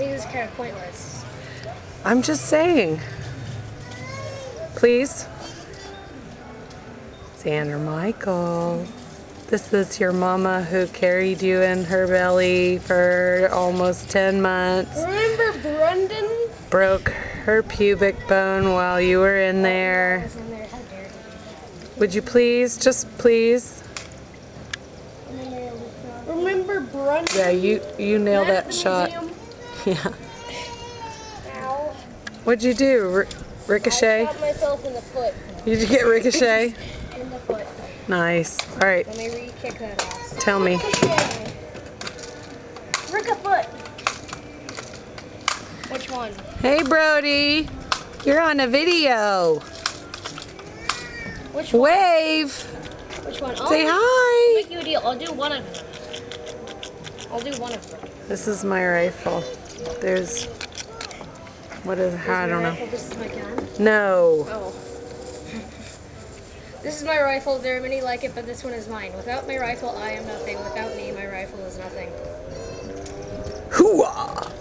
think this is kind of pointless. I'm just saying. Please. Xander Michael. This is your mama who carried you in her belly for almost 10 months. Remember Brendan? Broke her pubic bone while you were in there. I was in there. How dare you? Would you please, just please? Remember Brendan? Yeah, you nailed that shot. Museum? Yeah. Ow. What'd you do? Ricochet? I shot myself in the foot. Did you get ricochet? In the foot. Nice. All right. Let me re-kick that ass. Tell me. Rick a foot. Which one? Hey, Brody. You're on a video. Which one? Wave. Which one? Say I'll hi. make you a deal. I'll do one of them. I'll do one of them. This is my rifle. There's, what is, I don't know. This is my gun. No. Oh. This is my rifle. There are many like it, but this one is mine. Without my rifle, I am nothing. Without me, my rifle is nothing. Hooah!